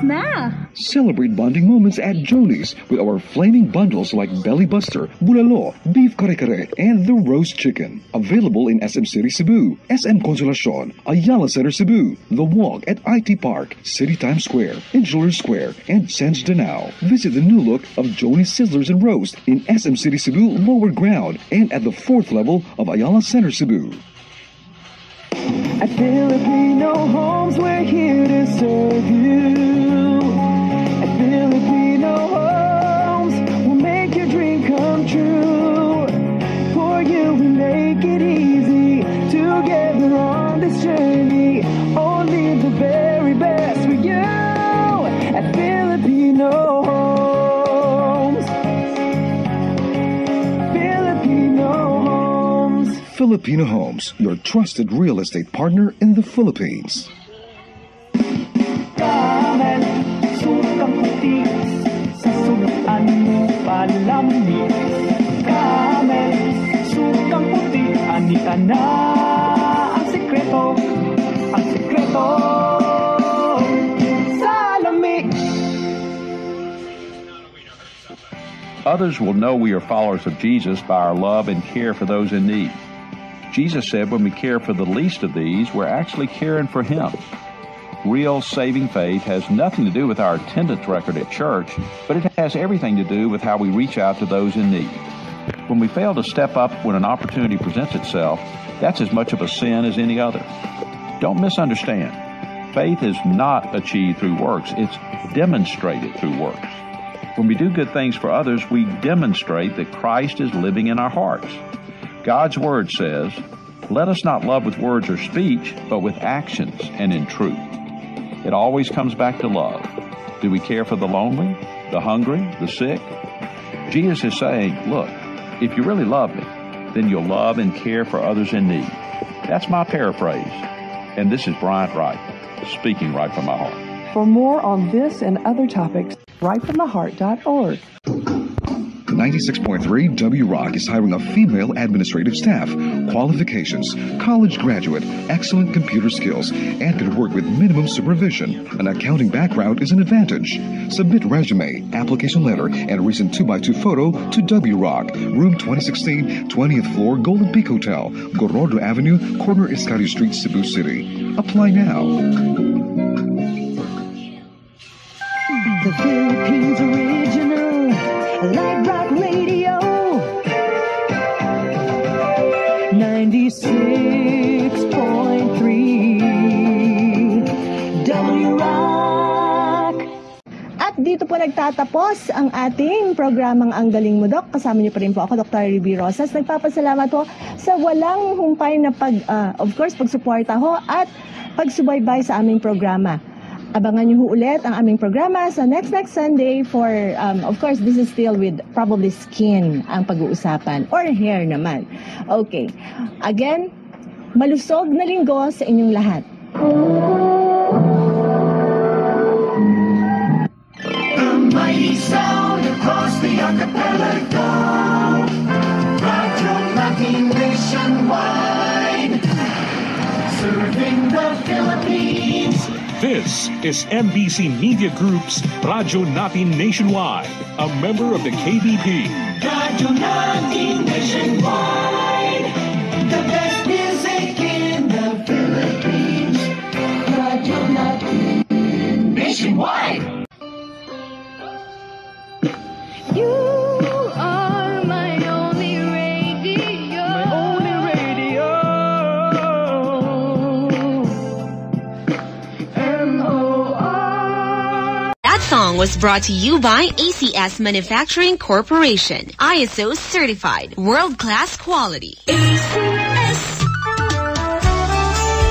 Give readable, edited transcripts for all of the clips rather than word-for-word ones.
na! Celebrate bonding moments at Joni's with our flaming bundles like Belly Buster, Bulalo, Beef Kare-Kare, and the Roast Chicken. Available in SM City Cebu, SM Consolacion, Ayala Center Cebu, The Walk at IT Park, City Times Square, Insular Square, and Sense Danao. Visit the new look of Joni's Sizzlers and Roast in SM City Cebu Lower Ground and at the 4th level of Ayala Center Cebu. At Filipino Homes, we're here to serve you. At Filipino Homes, we'll make your dream come true. For you, we make it easy. Together on this journey, only the very best for you. At Filipino Homes. Filipino Homes. Filipino Homes, your trusted real estate partner in the Philippines. Dahil sukang puti sa sulutan mo palami. Dahil sukang puti, anika na ang sekreto sa lamig. Others will know we are followers of Jesus by our love and care for those in need. Jesus said when we care for the least of these, we're actually caring for Him. Real saving faith has nothing to do with our attendance record at church, but it has everything to do with how we reach out to those in need. When we fail to step up when an opportunity presents itself, that's as much of a sin as any other. Don't misunderstand. Faith is not achieved through works, it's demonstrated through works. When we do good things for others, we demonstrate that Christ is living in our hearts. God's Word says, "Let us not love with words or speech, but with actions and in truth." It always comes back to love. Do we care for the lonely, the hungry, the sick? Jesus is saying, look, if you really love me, then you'll love and care for others in need. That's my paraphrase. And this is Bryant Wright, speaking right from my heart. For more on this and other topics, rightfromtheheart.org. 96.3 W Rock is hiring a female administrative staff. Qualifications: college graduate, excellent computer skills, and can work with minimum supervision. An accounting background is an advantage. Submit resume, application letter, and recent 2x2 photo to W Rock, room 2016, 20th floor, Golden Peak Hotel, Gorodo Avenue, corner Iscari Street, Cebu City. Apply now. The Philippines original Light Rock Radio 96.3 W Rock. At dito po nagtatapos ang ating programang Ang Galing Mo, Doc. Kasama niyo pa rin po ako, Dr. Ruby Rosas. Nagpapasalamat po sa walang humpay na pagsuporta ho at pagsubaybay sa aming programa. Abangan niyo ulit ang aming programa sa next Sunday for, of course, this is still with probably skin ang pag-uusapan or hair naman. Okay. Again, malusog na linggo sa inyong lahat. The mighty sound across the archipelago, Radio Latin nationwide, serving the Philippines. This is MBC Media Group's Radyo Natin Nationwide, a member of the KBP. Radio Natin Nationwide, the best music in the Philippines. Radio Natin Nationwide. You are my only radio. That song was brought to you by ACS Manufacturing Corporation. ISO certified. World-class quality. ACS.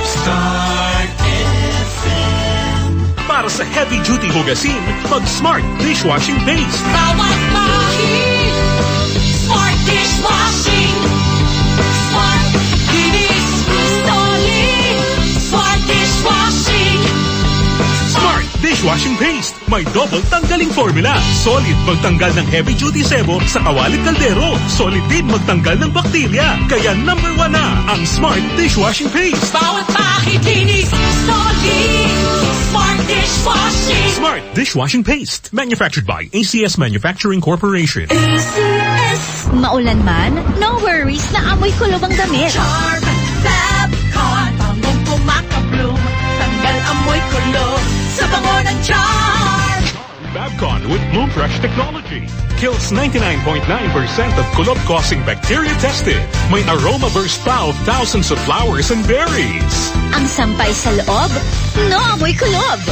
Start FM. Para sa heavy-duty hugasin, mag-Smart Dishwashing Paste. Bawat mahig, Smart Dishwashing. Smart Linis, Solid. Smart Dishwashing. Smart Dishwashing Paste. May double tanggaling formula. Solid magtanggal ng heavy-duty sebo sa kawalit kaldero. Solid din magtanggal ng bakterya. Kaya number 1 na ang Smart Dishwashing Paste. Bawat mahig linis, Solid. Smart Dishwashing. Smart Dishwashing Paste. Manufactured by ACS Manufacturing Corporation. ACS. Maulan man, no worries na amoy kulob ang damit. Charm Fabcon. Bangong pumakabloom. Tanggal amoy kulob sa bango ng Charm. Fabcon with Bloom Fresh technology. Kills 99.9% of kulob-causing bacteria tested. May aroma burst pa of thousands of flowers and berries. Ang sampay sa loob, no amoy kulob.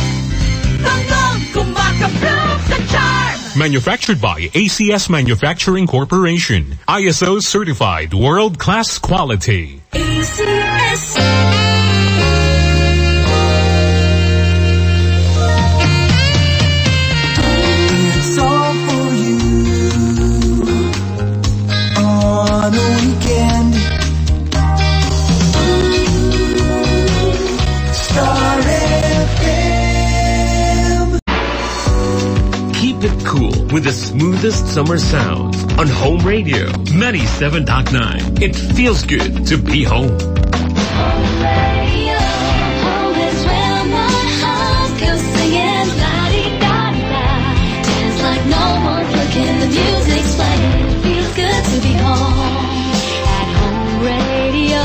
Bangong kumakabloom sa Charm. Manufactured by ACS Manufacturing Corporation. ISO certified world-class quality. ACS. It's all for you on a weekend. Star FM. Keep it cool with the smoothest summer sounds on Home Radio 97.9. It feels good to be home. The music's playing, it feels good to be home at Home Radio.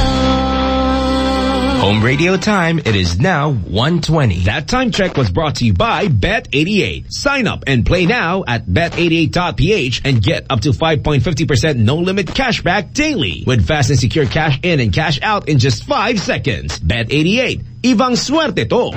Home Radio time, it is now 1:20. That time check was brought to you by Bet88. Sign up and play now at bet88.ph and get up to 5.50% no-limit cashback daily with fast and secure cash in and cash out in just 5 seconds. Bet88. Ibang swerte to.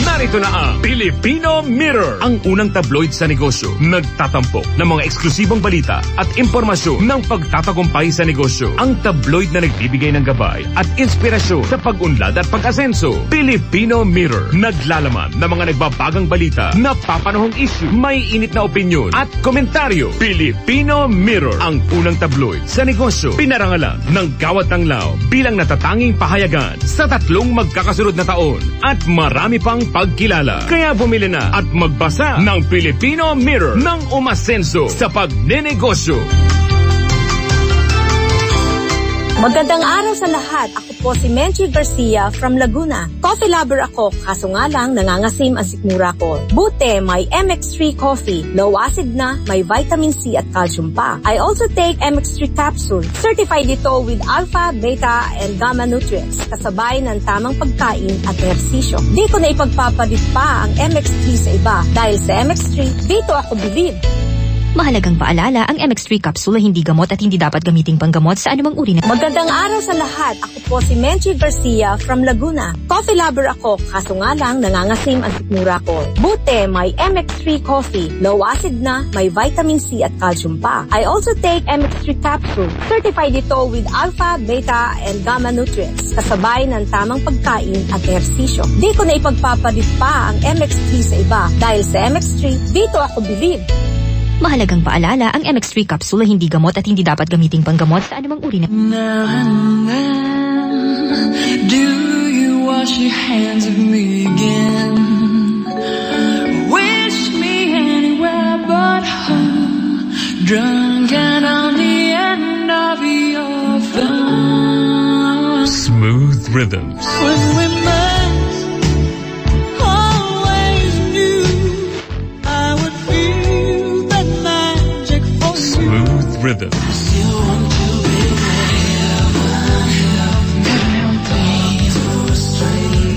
Narito na ang Filipino Mirror, ang unang tabloid sa negosyo. Nagtatampok ng mga eksklusibong balita at impormasyon ng pagtatagumpay sa negosyo. Ang tabloid na nagbibigay ng gabay at inspirasyon sa pag-unlad at pag-asenso. Filipino Mirror, naglalaman ng mga nagbabagang balita, napapanahong issue, may init na opinyon at komentaryo. Filipino Mirror, ang unang tabloid sa negosyo. Pinarangalan ng Gawad ng Lao bilang natatanging pahayagan sa 3 magkakasunod na taon at marami pang pagkilala. Kaya bumili na at magbasa ng Filipino Mirror ng umasenso sa pagnenegosyo. Magandang araw sa lahat. Ako po si Menchie Garcia from Laguna. Coffee lover ako, kaso nga lang nangangasim ang sikmura ko. Buti, may MX3 coffee. Low acid na, may vitamin C at calcium pa. I also take MX3 capsule. Certified ito with alpha, beta, and gamma nutrients. Kasabay ng tamang pagkain at ehersisyo. Di ko na ipagpapalit pa ang MX3 sa iba. Dahil sa MX3, dito ako believe. Mahalagang paalala, ang MX3 capsule ay hindi gamot at hindi dapat gamiting panggamot sa anumang uri na... Magandang araw sa lahat. Ako po si Menchie Garcia from Laguna. Coffee lover ako, kaso nga lang nangangasim ang sikmura ko. Buti, may MX3 coffee. Low acid na, may vitamin C at calcium pa. I also take MX3 capsule. Certified ito with alpha, beta, and gamma nutrients. Kasabay ng tamang pagkain at ehersisyo. Di ko na ipagpapalit pa ang MX3 sa iba. Dahil sa MX3, dito ako believe. Mahalagang paalala, ang MX3 capsule ay hindi gamot at hindi dapat gamiting panggamot sa anumang uri na... Now and then, do you wash your hands of me again? Wish me anywhere but home, drunk and on the end of your phone. Smooth rhythms. When we met, always knew I would feel that magic for Smooth rhythms. you want to be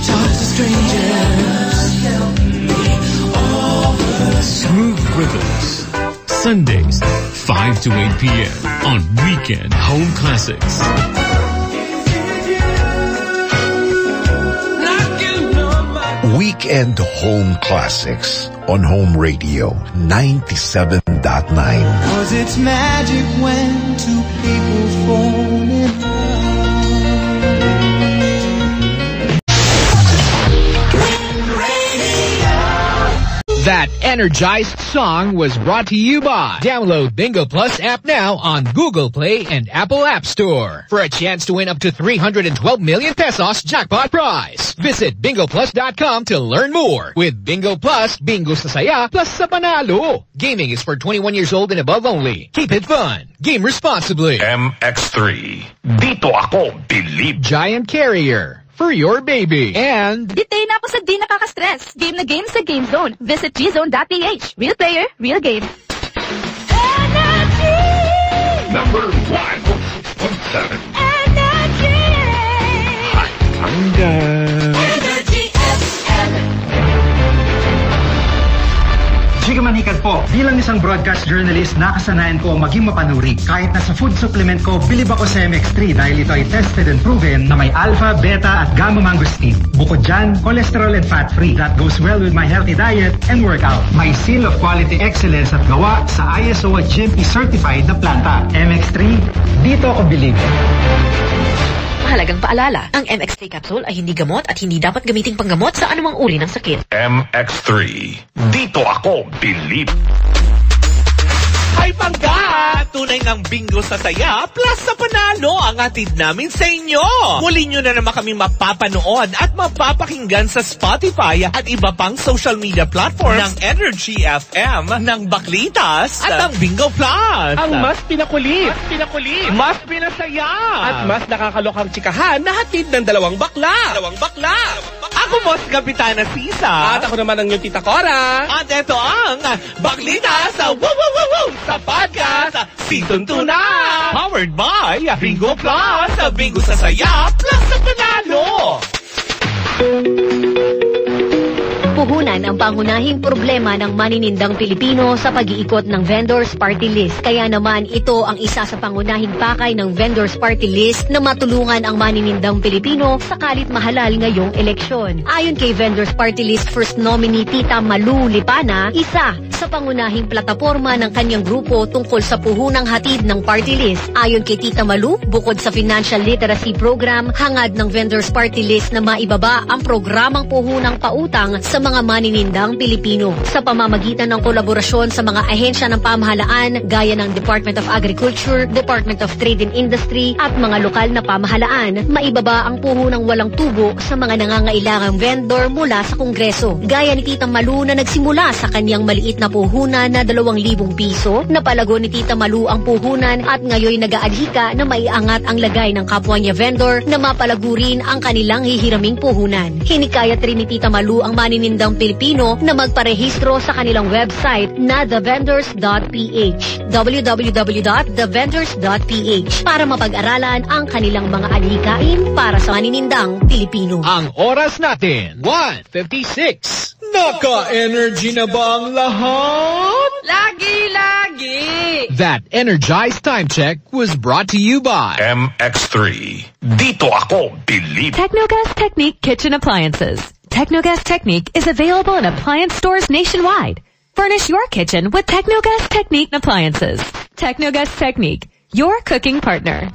talk to strangers. Smooth rhythms. Sundays, 5 to 8 p.m. on Weekend Home Classics. Weekend Home Classics on Home Radio 97.9. 'Cause it's magic when two people fall in That energized song was brought to you by download Bingo Plus app now on Google Play and Apple App Store for a chance to win up to 312 million pesos jackpot prize. Visit bingoplus.com to learn more. With Bingo Plus, bingo sa saya plus sa panalo. Gaming is for 21 years old and above only. Keep it fun. Game responsibly. MX3. Dito ako believe. Giant Carrier. for your baby. And Ditay na ako sa di nakaka-stress. Game na game sa Game Zone. Visit gzone.ph. Real player, real game. Number 1.7. Chika Manikad po. Bilang isang broadcast journalist, nakasanayan ko maging mapanuri. Kahit na sa food supplement ko, bilib ako sa MX3 dahil ito ay tested and proven na may alpha, beta at gamma mangosteen. Bukod dyan, cholesterol and fat-free. That goes well with my healthy diet and workout. May seal of quality excellence at gawa sa ISO at GMP certified na planta. MX3, dito ako bilib. Mahalagang paalala, ang MX3 capsule ay hindi gamot at hindi dapat gamiting panggamot sa anumang uri ng sakit. MX3, dito ako bilib. Ay pangga! Tunay ngang bingo sa saya plus sa panalo ang atid namin sa inyo. Muli nyo na naman kami mapapanood at mapapakinggan sa Spotify at iba pang social media platforms ng Energy FM, ng Baklitas at ng Bingo Plus. Ang mas pinakulit, mas pinasaya, at mas nakakalokang tsikahan na hatid ng dalawang bakla. Ako Boss Kapitana Sisa. At ako naman ang yung Tita Cora. At ito ang Baklitas sa sa podcast Season 2 na! Powered by Bingo Plus! Bingo sa saya plus sa panalo! Puhunan ang pangunahing problema ng maninindang Pilipino sa pag-iikot ng Vendors Party List. Kaya naman ito ang isa sa pangunahing pakay ng Vendors Party List na matulungan ang maninindang Pilipino sakalit mahalal ngayong eleksyon. Ayon kay Vendors Party List First Nominee Tita Malu Lipana, isa sa pangunahing plataporma ng kanyang grupo tungkol sa puhunang hatid ng party list. Ayon kay Tita Malu, bukod sa financial literacy program, hangad ng Vendors Party List na maibaba ang programang puhunang pautang sa mga maninindang Pilipino sa pamamagitan ng kolaborasyon sa mga ahensya ng pamahalaan gaya ng Department of Agriculture, Department of Trade and Industry at mga lokal na pamahalaan. Maibaba ang puhunang walang tubo sa mga nangangailangang vendor mula sa Kongreso. Gaya ni Tita Malu na nagsimula sa kanyang maliit na puhunan na 2,000 piso, napalago ni Tita Malu ang puhunan at ngayoy nag-aalhika na maiangat ang lagay ng kapwa niya vendor na mapalago rin ang kanilang hihiraming puhunan. Hinikayat rin ni Tita Malu ang maninindang Pilipino na magparehistro sa kanilang website na thevendors.ph www.thevendors.ph para mapag-aralan ang kanilang mga alhikain para sa maninindang Pilipino. Ang oras natin, 1:56. Naka-energy na ba ang lahat? Lagi! That Energized Time Check was brought to you by MX3, dito ako bilib. Technogas Technique Kitchen Appliances. Technogas Technique is available in appliance stores nationwide. Furnish your kitchen with Technogas Technique appliances. Technogas Technique, your cooking partner.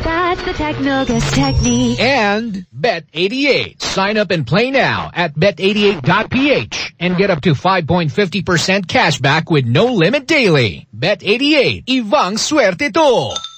That's the Technogas Technique. And Bet88. Sign up and play now at bet88.ph and get up to 5.50% cash back with no limit daily. Bet88. Ibang suerte to.